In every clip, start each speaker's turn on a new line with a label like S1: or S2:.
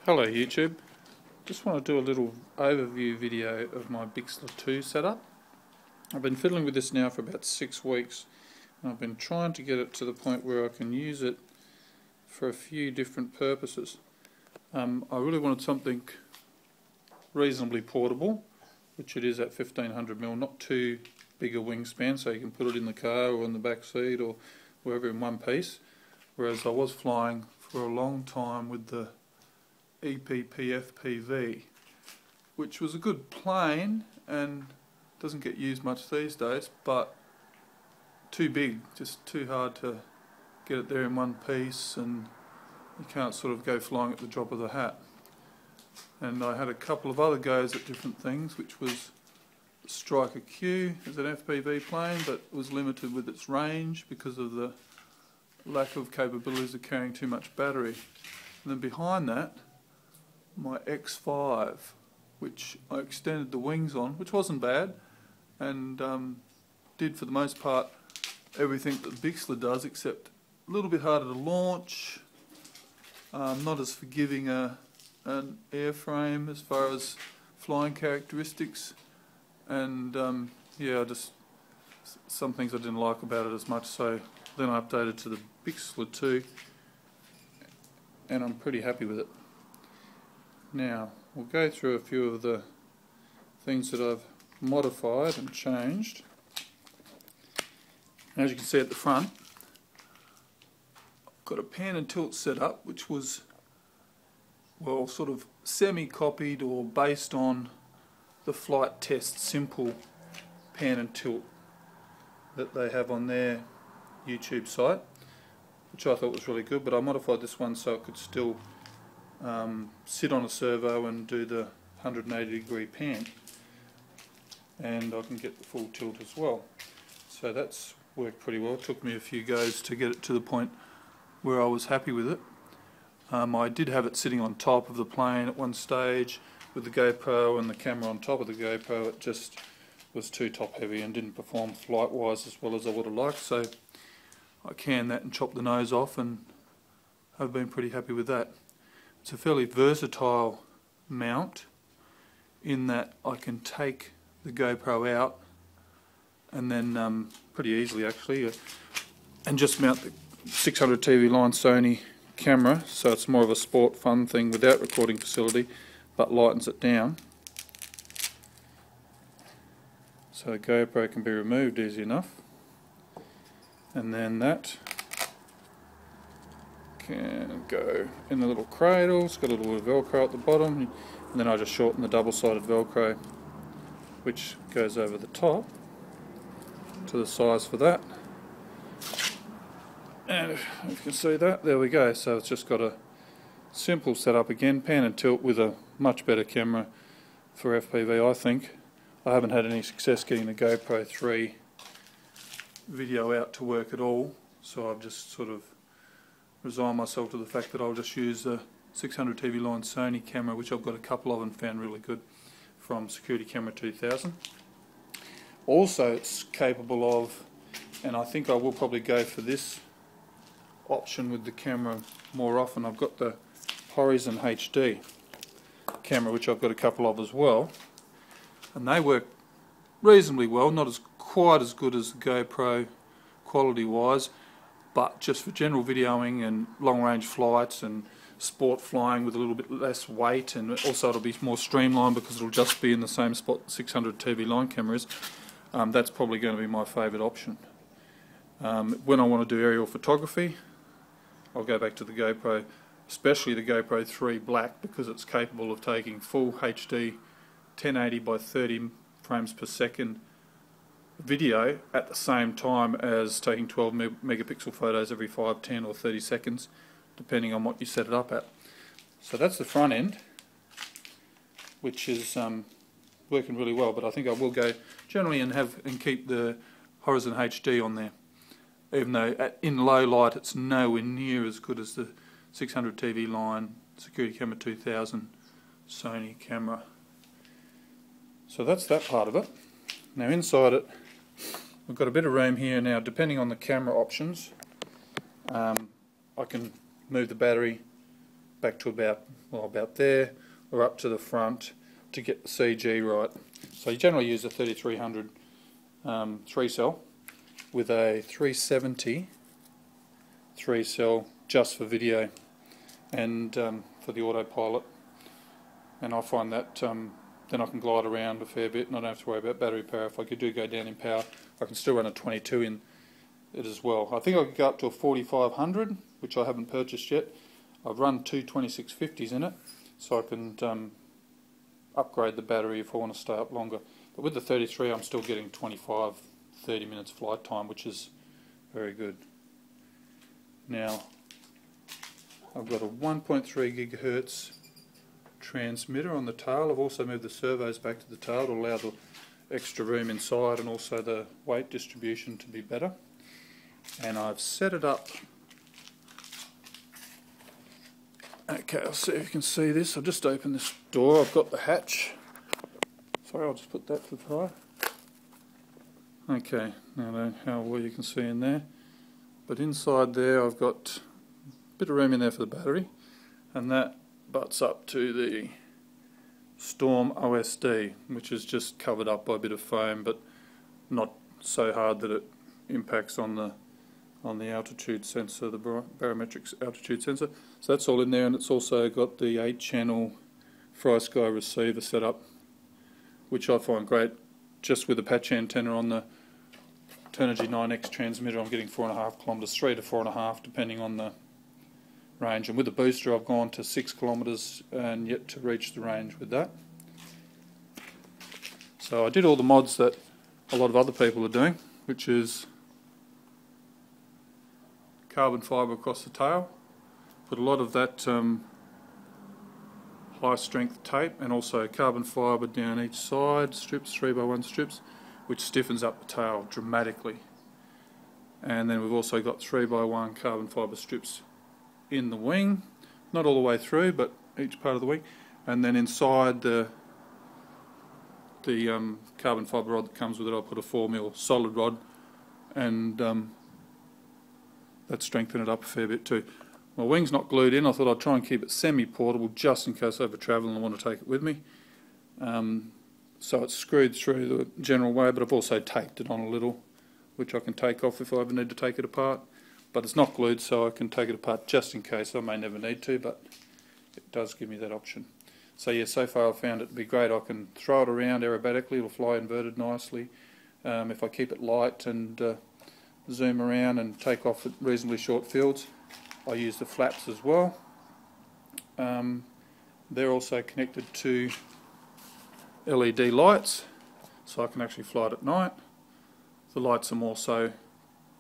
S1: Hello YouTube, just want to do a little overview video of my Bixler 2 setup. I've been fiddling with this now for about 6 weeks and I've been trying to get it to the point where I can use it for a few different purposes. I really wanted something reasonably portable, which it is at 1500mm, not too big a wingspan, so you can put it in the car or in the back seat or wherever in one piece, whereas I was flying for a long time with the FPV, which was a good plane and doesn't get used much these days, but too big, just too hard to get it there in one piece, and you can't sort of go flying at the drop of the hat. And I had a couple of other goes at different things, which was Striker Q as an FPV plane, but was limited with its range because of the lack of capabilities of carrying too much battery. And then behind that, my X5, which I extended the wings on, which wasn't bad, and did for the most part everything that Bixler does, except a little bit harder to launch, not as forgiving an airframe as far as flying characteristics, and yeah, just some things I didn't like about it as much, so then I updated to the Bixler 2 and I'm pretty happy with it. Now, we'll go through a few of the things that I've modified and changed. As you can see at the front, I've got a pan and tilt set up, which was, well, sort of semi-copied or based on the Flight Test Simple pan and tilt that they have on their YouTube site, which I thought was really good, but I modified this one so it could still sit on a servo and do the 180-degree pan, and I can get the full tilt as well. So that's worked pretty well. It took me a few goes to get it to the point where I was happy with it. I did have it sitting on top of the plane at one stage with the GoPro and the camera on top of the GoPro. It just was too top heavy and didn't perform flight wise as well as I would have liked, so I canned that and chopped the nose off, and I've been pretty happy with that. It's a fairly versatile mount in that I can take the GoPro out and then pretty easily actually and just mount the 600 TV line Sony camera, so it's more of a sport fun thing without recording facility, but lightens it down. So the GoPro can be removed easy enough, and then that can go in the little cradle. It's got a little Velcro at the bottom, and then I just shorten the double-sided Velcro, which goes over the top to the size for that. And if you can see that, there we go. So it's just got a simple setup again, pan and tilt with a much better camera for FPV, I think. I haven't had any success getting the GoPro 3 video out to work at all, so I've just sort of resigned myself to the fact that I'll just use the 600 TV line Sony camera, which I've got a couple of and found really good, from Security Camera 2000. Also, it's capable of, and I think I will probably go for this option with the camera more often, I've got the Horizon HD camera, which I've got a couple of as well, and they work reasonably well, not as quite as good as the GoPro quality wise, but just for general videoing and long range flights and sport flying with a little bit less weight, and also it'll be more streamlined because it'll just be in the same spot 600 TV line cameras. That's probably going to be my favourite option. When I want to do aerial photography, I'll go back to the GoPro, especially the GoPro 3 Black, because it's capable of taking full HD 1080 by 30 frames per second video at the same time as taking 12 megapixel photos every 5, 10 or 30 seconds, depending on what you set it up at. So that's the front end, which is working really well, but I think I will go generally and keep the Horizon HD on there, even though in low light it's nowhere near as good as the 600 TV line Security Camera 2000 Sony camera. So that's that part of it. Now inside it, we've got a bit of room here now. Depending on the camera options, I can move the battery back to about there, or up to the front to get the CG right. So you generally use a 3300 3-cell with a 370 3-cell just for video and for the autopilot, and I find that then I can glide around a fair bit and I don't have to worry about battery power. If I do go down in power, I can still run a 22 in it as well. I think I could go up to a 4500, which I haven't purchased yet. I've run two 2650s in it, so I can upgrade the battery if I want to stay up longer. But with the 33 I'm still getting 25-30 minutes flight time, which is very good. Now I've got a 1.3 gigahertz transmitter on the tail. I've also moved the servos back to the tail to allow the extra room inside and also the weight distribution to be better. And I've set it up. Okay, I'll see if you can see this. I'll just open this door. I've got the hatch. Sorry, I'll just put that to the side. Okay, now I don't know how well you can see in there. But inside there I've got a bit of room in there for the battery, and that butts up to the Storm OSD, which is just covered up by a bit of foam, but not so hard that it impacts on the altitude sensor, the barometric altitude sensor. So that's all in there, and it's also got the 8-channel FlySky receiver set up, which I find great. Just with the patch antenna on the Turnigy 9X transmitter, I'm getting 4.5 kilometres, 3 to 4.5 depending on the range. And with the booster I've gone to 6 kilometres and yet to reach the range with that. So I did all the mods that a lot of other people are doing, which is carbon fibre across the tail, put a lot of that high strength tape and also carbon fibre down each side, strips, 3x1 strips, which stiffens up the tail dramatically. And then we've also got 3x1 carbon fibre strips in the wing, not all the way through but each part of the wing, and then inside the carbon fibre rod that comes with it I put a 4mm solid rod, and that strengthened it up a fair bit too. My wing's not glued in. I thought I'd try and keep it semi-portable just in case I ever travel and I want to take it with me. So it's screwed through the general way, but I've also taped it on a little, which I can take off if I ever need to take it apart. But it's not glued, so I can take it apart just in case. I may never need to, but it does give me that option. So yeah, so far I've found it to be great. I can throw it around aerobatically. It'll fly inverted nicely. If I keep it light and zoom around and take off at reasonably short fields, I use the flaps as well. They're also connected to LED lights, so I can actually fly it at night. The lights are more so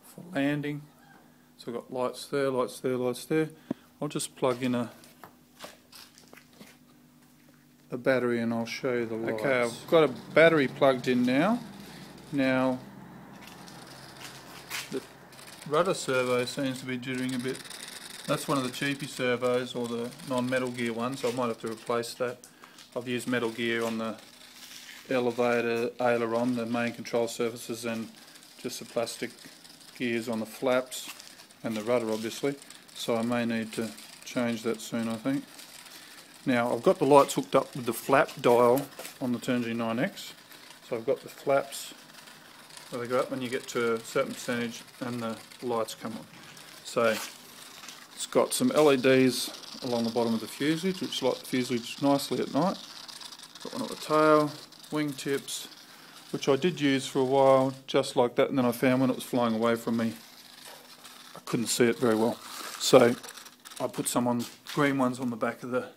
S1: for landing. So I've got lights there, lights there, lights there. I'll just plug in a battery and I'll show you the lights. Okay, I've got a battery plugged in now. Now, the rudder servo seems to be jittering a bit. That's one of the cheapy servos, or the non-Metal Gear ones, so I might have to replace that. I've used Metal Gear on the elevator, aileron, the main control surfaces, and just the plastic gears on the flaps and the rudder obviously, so I may need to change that soon I think. Now I've got the lights hooked up with the flap dial on the Turnigy 9X, so I've got the flaps where they go up when you get to a certain percentage and the lights come on. So it's got some LEDs along the bottom of the fuselage which light the fuselage nicely at night. Got one at the tail, wing tips, which I did use for a while just like that, and then I found when it was flying away from me I couldn't see it very well, so I put some on, green ones on the back of the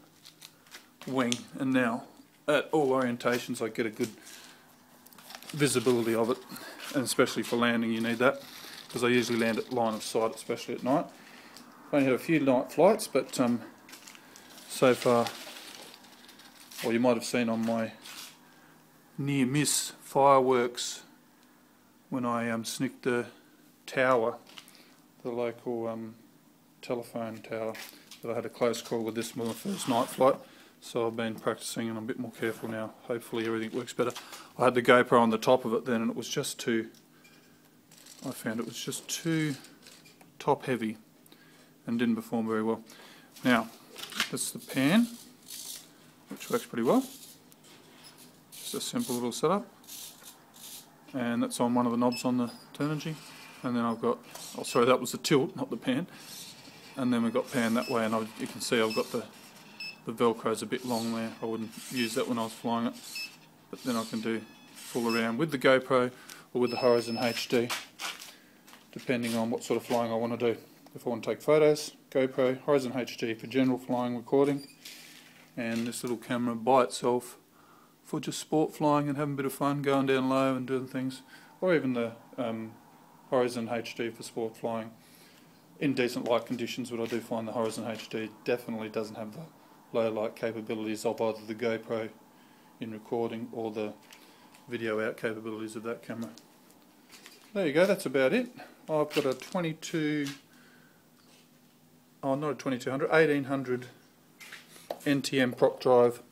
S1: wing, and now at all orientations I get a good visibility of it, and especially for landing you need that, because I usually land at line of sight, especially at night. I only had a few night flights, but so far, well, you might have seen on my near miss fireworks when I snicked the tower, the local telephone tower, that I had a close call with this on the first night flight. So I've been practicing and I'm a bit more careful now. Hopefully everything works better. I had the GoPro on the top of it then, and it was just too, I found it was just too top heavy and didn't perform very well. Now, That's the pan, which works pretty well. Just a simple little setup. And that's on one of the knobs on the Turnigy. And then I've got, oh sorry, that was the tilt, not the pan. And then we've got pan that way, and you can see I've got the Velcro's a bit long there. I wouldn't use that when I was flying it. But then I can do full around with the GoPro or with the Horizon HD, depending on what sort of flying I want to do. If I want to take photos, GoPro, Horizon HD for general flying recording, and this little camera by itself for just sport flying and having a bit of fun, going down low and doing things, or even the Horizon HD for sport flying in decent light conditions. But I do find the Horizon HD definitely doesn't have the low light capabilities of either the GoPro in recording or the video out capabilities of that camera. There you go, that's about it. I've got a 1800 NTM prop drive. I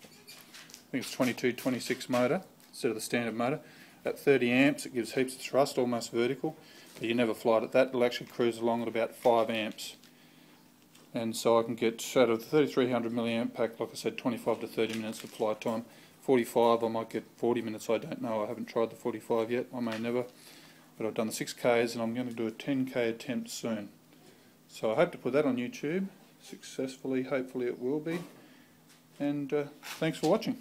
S1: think it's 22-26 motor instead of the standard motor. At 30 amps it gives heaps of thrust, almost vertical, but you never fly it at that. It'll actually cruise along at about 5 amps. And so I can get out of the 3300 milliamp pack, like I said, 25 to 30 minutes of flight time. 45, I might get 40 minutes, I don't know. I haven't tried the 45 yet, I may never. But I've done the 6Ks and I'm going to do a 10K attempt soon. So I hope to put that on YouTube successfully, hopefully it will be. And thanks for watching.